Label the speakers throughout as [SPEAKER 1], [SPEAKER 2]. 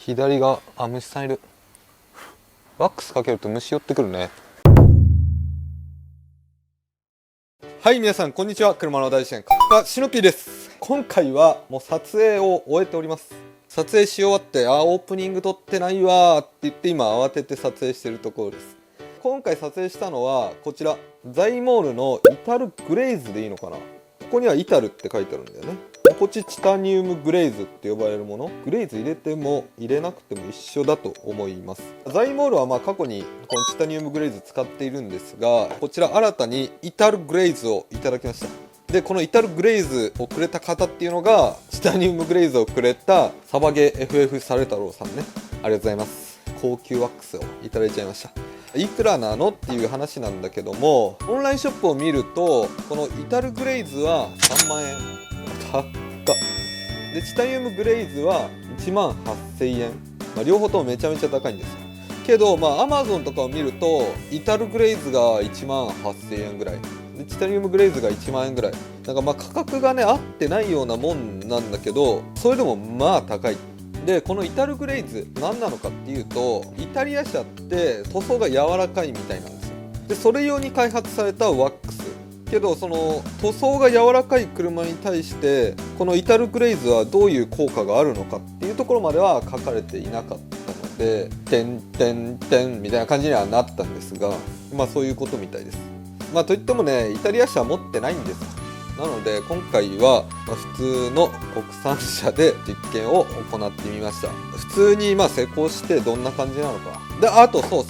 [SPEAKER 1] 左が虫さんいる。ワックスかけると虫寄ってくるね。はい、皆さんこんにちは。車の大自然シノピーです。今回はもう撮影を終えております。撮影し終わってオープニング撮ってないわーって言って今慌てて撮影してるところです。今回撮影したのはこちらザイモールのイタルグレイズでいいのかな。ここにはイタルって書いてあるんだよね。こっちチタニウムグレイズって呼ばれるもの。グレイズ入れても入れなくても一緒だと思います。ザイモールは過去にこのチタニウムグレイズ使っているんですが、こちら新たにイタルグレイズをいただきました。でこのイタルグレイズをくれた方っていうのがチタニウムグレイズをくれたサバゲ FF サル太郎さんね。ありがとうございます。高級ワックスをいただいちゃいました。いくらなのっていう話なんだけども、オンラインショップを見るとこのイタルグレイズは3万円高っ。でチタニウムグレイズは1万8000円、両方ともめちゃめちゃ高いんですよ。けどAmazon とかを見るとイタルグレイズが1万8000円ぐらいでチタニウムグレイズが1万円ぐらい、なんか価格がね合ってないようなもんなんだけど、それでも高い。でこのイタルグレイズ何なのかっていうと、イタリア車って塗装が柔らかいみたいなんですよ。でそれ用に開発されたワックスけど、その塗装が柔らかい車に対してこのイタルグレイズはどういう効果があるのかっていうところまでは書かれていなかったので、てんてんてんみたいな感じにはなったんですが、そういうことみたいです。といってもねイタリア車は持ってないんですよ。なので今回は普通の国産車で実験を行ってみました。普通に施工してどんな感じなのか。であとそう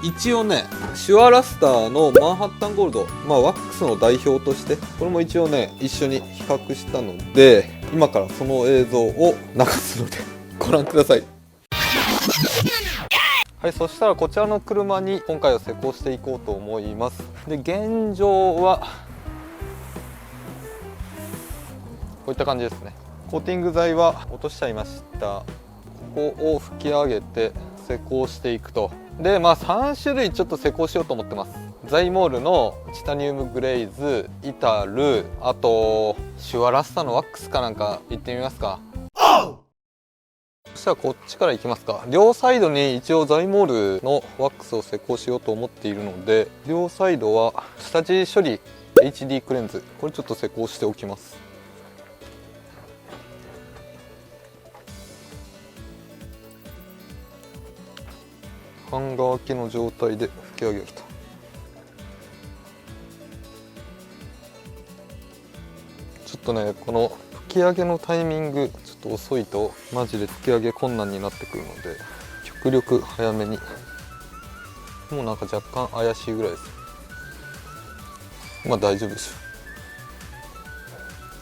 [SPEAKER 1] 一応ねシュアラスターのマンハッタンゴールド、ワックスの代表としてこれも一応ね一緒に比較したので、今からその映像を流すのでご覧ください。はい、そしたらこちらの車に今回は施工していこうと思います。で現状はこういった感じですね。コーティング剤は落としちゃいました。ここを拭き上げて施工していくと。で3種類ちょっと施工しようと思ってます。ザイモールのチタニウムグレイズ、イタル、あとシュアラスタのワックスかなんかいってみますか。そしたらこっちからいきますか。両サイドに一応ザイモールのワックスを施工しようと思っているので、両サイドは下地処理 HD クレンズ、これちょっと施工しておきます。ハンガー開きの状態で拭き上げると。ちょっとねこの拭き上げのタイミングちょっと遅いとマジで拭き上げ困難になってくるので、極力早めに。もうなんか若干怪しいぐらいです。大丈夫でし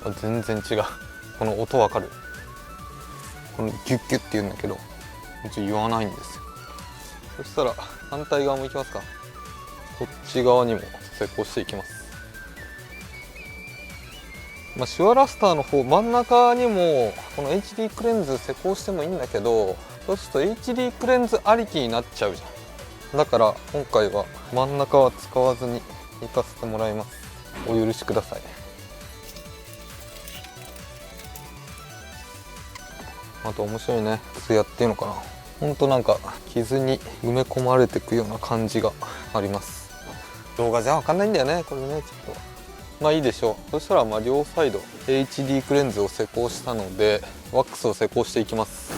[SPEAKER 1] ょ。全然違う。この音わかる？このギュッギュッって言うんだけど言わないんですよ。そしたら反対側もいきますか。こっち側にも施工していきます。シュアラスターの方真ん中にもこの HD クレンズ施工してもいいんだけど、そうすると HD クレンズありきになっちゃうじゃん。だから今回は真ん中は使わずに行かせてもらいます。お許しください。あと面白いね、ツヤっていうのかな、ほんとなんか傷に埋め込まれていくような感じがあります。動画じゃ分かんないんだよねこれね。ちょっといいでしょう。そしたら両サイド HD クレンズを施工したのでワックスを施工していきます。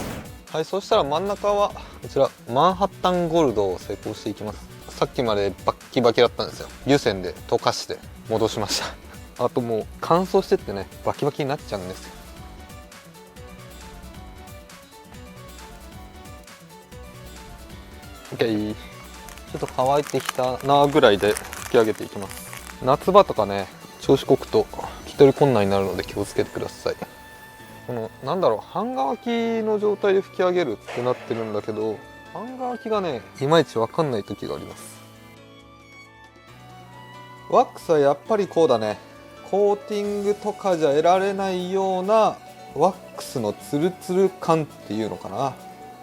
[SPEAKER 1] はい、そしたら真ん中はこちらマンハッタンゴールドを施工していきます。さっきまでバッキバキだったんですよ。油栓で溶かして戻しました。あともう乾燥してってねバキバキになっちゃうんですよ。OK、 ちょっと乾いてきたなぐらいで拭き上げていきます。夏場とかね調子こくと拭き取り困難になるので気をつけてください。このハンガー開きの状態で拭き上げるってなってるんだけど、ハンガー開きがねいまいち分かんない時があります。ワックスはやっぱりこうだね、コーティングとかじゃ得られないようなワックスのツルツル感っていうのかな。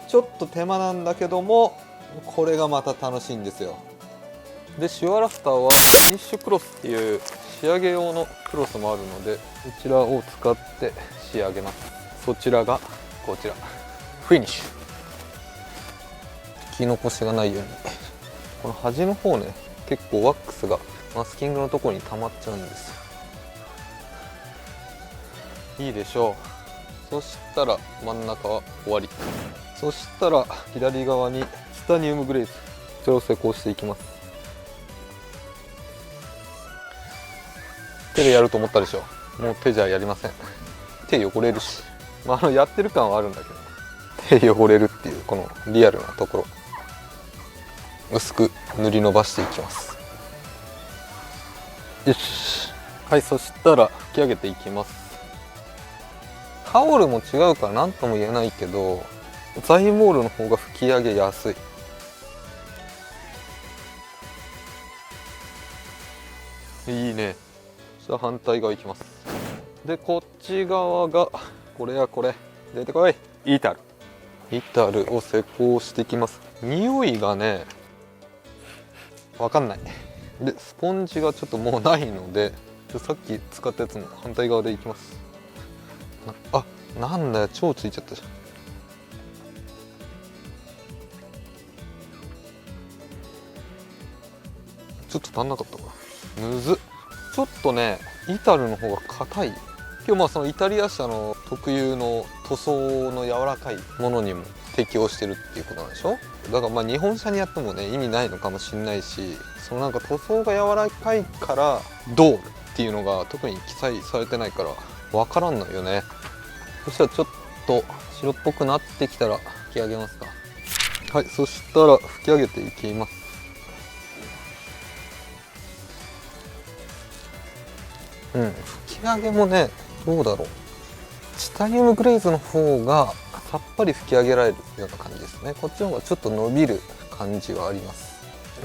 [SPEAKER 1] ちょっと手間なんだけどもこれがまた楽しいんですよ。でシュアラスターはフィニッシュクロスっていう仕上げ用のクロスもあるのでこちらを使って仕上げます。そちらがこちらフィニッシュ。き残しがないように。この端の方ね、結構ワックスがマスキングのところに溜まっちゃうんですよ。いいでしょう。そしたら真ん中は終わり。そしたら左側にチタニウムグレーズ、こちらを施工していきます。手でやると思ったでしょ。もう手じゃやりません。手汚れるし、やってる感はあるんだけど、手汚れるっていうこのリアルなところ、薄く塗り伸ばしていきます。よし。はい、そしたら拭き上げていきます。タオルも違うから何とも言えないけど、ザイモールの方が拭き上げやすい。いいね。じゃあ反対側いきます。でこっち側がこれやこれ、出てこい。イタルを施工していきます。匂いがねわかんない。でスポンジがちょっともうないので、さっき使ったやつも反対側でいきます。なんだよ、超ついちゃったじゃん。ちょっと足んなかったかな。むずっ。ちょっとねイタルの方が硬い。今日そのイタリア車の特有の塗装の柔らかいものにも適応してるっていうことなんでしょ。だから日本車にやってもね意味ないのかもしれないし、その塗装が柔らかいからドールっていうのが特に記載されてないから分からんのよね。そしたらちょっと白っぽくなってきたら拭き上げますか。はい、そしたら拭き上げていきます。拭き上げもねどうだろう。チタニウムグレーズの方がさっぱり拭き上げられるような感じですね。こっちの方がちょっと伸びる感じはあります。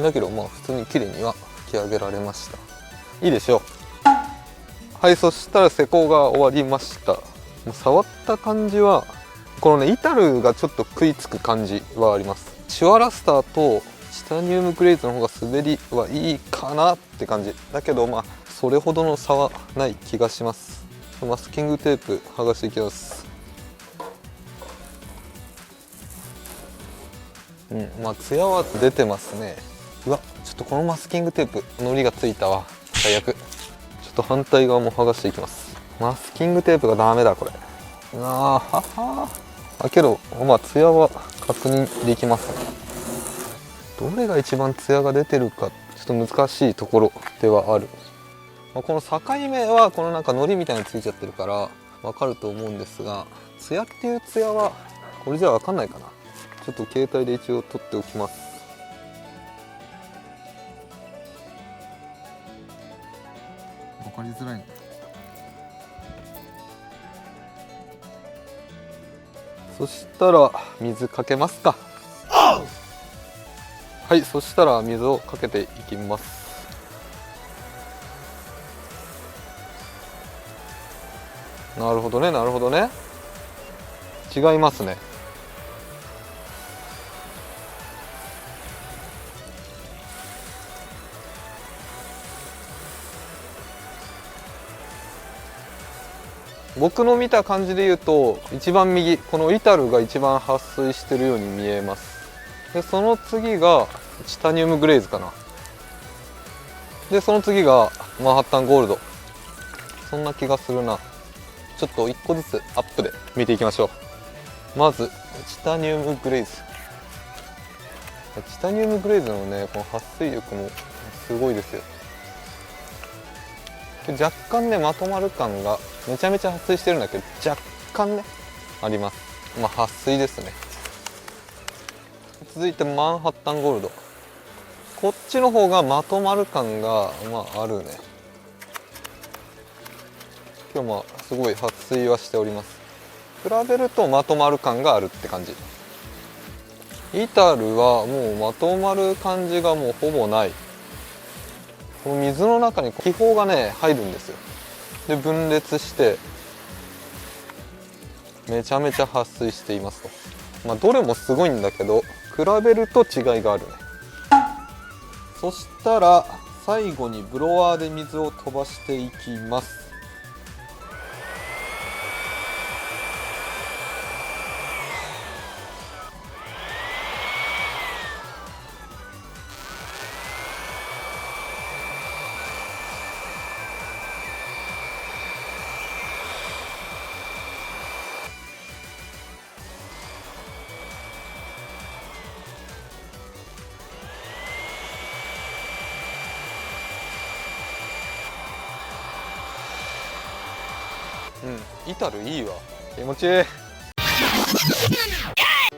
[SPEAKER 1] だけど普通に綺麗には拭き上げられました。いいでしょう。はい、そしたら施工が終わりました。触った感じはこのねイタルがちょっと食いつく感じはあります。シュアラスターとチタニウムグレーズの方が滑りはいいかなって感じだけど、それほどの差はない気がします。マスキングテープ剥がしていきます。ツヤは出てますね。ちょっとこのマスキングテープのりがついたわ。最悪。ちょっと反対側も剥がしていきます。マスキングテープがダメだこれ。けどツヤは確認できますね。どれが一番ツヤが出てるかちょっと難しいところではある。この境目はこののりみたいについちゃってるから分かると思うんですが、ツヤっていうツヤはこれじゃ分かんないかな。ちょっと携帯で一応撮っておきます。分かりづらいんだ。そしたら水かけますか。はい、そしたら水をかけていきます。なるほどね、なるほどね。違いますね。僕の見た感じで言うと一番右、このイタルが一番撥水してるように見えます。でその次がチタニウムグレーズかな。でその次がマンハッタンゴールド。そんな気がするな。ちょっと1個ずつアップで見ていきましょう。まずチタニウムグレーズ。チタニウムグレーズのねこの撥水力もすごいですよ。若干ねまとまる感がめちゃめちゃ撥水してるんだけど若干ねあります。撥水ですね。続いてマンハッタンゴールド。こっちの方がまとまる感があるね。今日すごい撥水はしております。比べるとまとまる感があるって感じ。イタルはもうまとまる感じがもうほぼない。この水の中に気泡がね入るんですよ。で分裂してめちゃめちゃ撥水していますと。どれもすごいんだけど比べると違いがあるね。そしたら最後にブロワーで水を飛ばしていきます。うん、イタルいいわ、気持ちいい。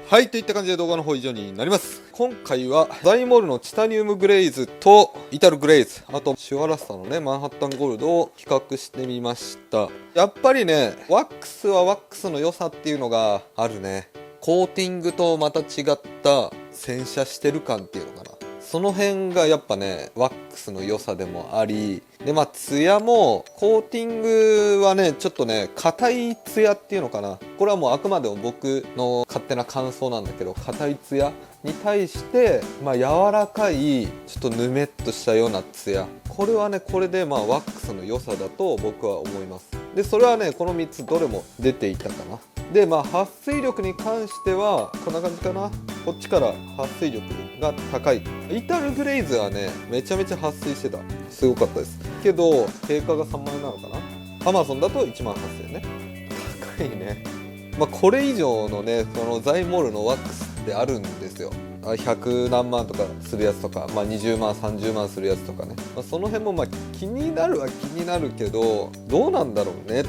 [SPEAKER 1] はい、といった感じで動画の方以上になります。今回はザイモールのチタニウムグレイズとイタルグレイズ、あとシュワラスタのねマンハッタンゴールドを比較してみました。やっぱりねワックスはワックスの良さっていうのがあるね。コーティングとまた違った洗車してる感っていうのかな、その辺がやっぱねワックスの良さでもあり、でまあツヤもコーティングはねちょっとね硬いツヤっていうのかな、これはもうあくまでも僕の勝手な感想なんだけど、硬いツヤに対してまあ柔らかいちょっとぬめっとしたようなツヤ、これはねこれでまあワックスの良さだと僕は思います。でそれはねこの3つどれも出ていたかな。でまあ撥水力に関してはこんな感じかな。こっちから撥水力が高い。イタルグレイズはねめちゃめちゃ撥水してた、すごかったですけど、定価が3万円なのかな。アマゾンだと1万8000円ね、高いね。まあこれ以上のねそのザイモールのワックスってあるんですよ。100何万とかするやつとか、まあ、20万30万するやつとかね、まあ、その辺もまあ気になるは気になるけど、どうなんだろうね。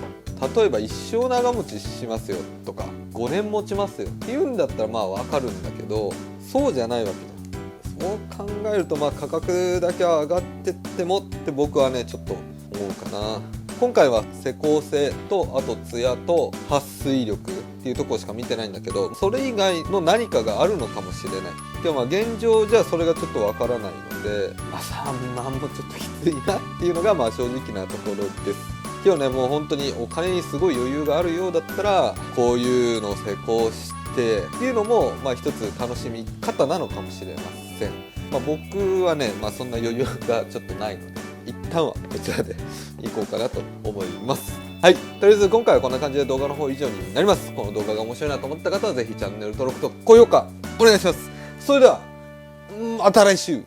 [SPEAKER 1] 例えば一生長持ちしますよとか5年持ちますよっていうんだったらまあ分かるんだけど、そうじゃないわけだ。そう考えるとまあ価格だけは上がってってもって僕はねちょっと思うかな。今回は施工性とあとツヤと撥水力っていうところしか見てないんだけど、それ以外の何かがあるのかもしれない。でもまあ現状じゃそれがちょっとわからないので、3万もちょっときついなっていうのがまあ正直なところです。今日ねもう本当にお金にすごい余裕があるようだったらこういうのを施工してっていうのもまあ一つ楽しみ方なのかもしれません。まあ、僕はね、まあ、そんな余裕がちょっとないので一旦はこちらでいこうかなと思います。はい、とりあえず今回はこんな感じで動画の方以上になります。この動画が面白いなと思った方はぜひチャンネル登録と高評価お願いします。それではまた来週。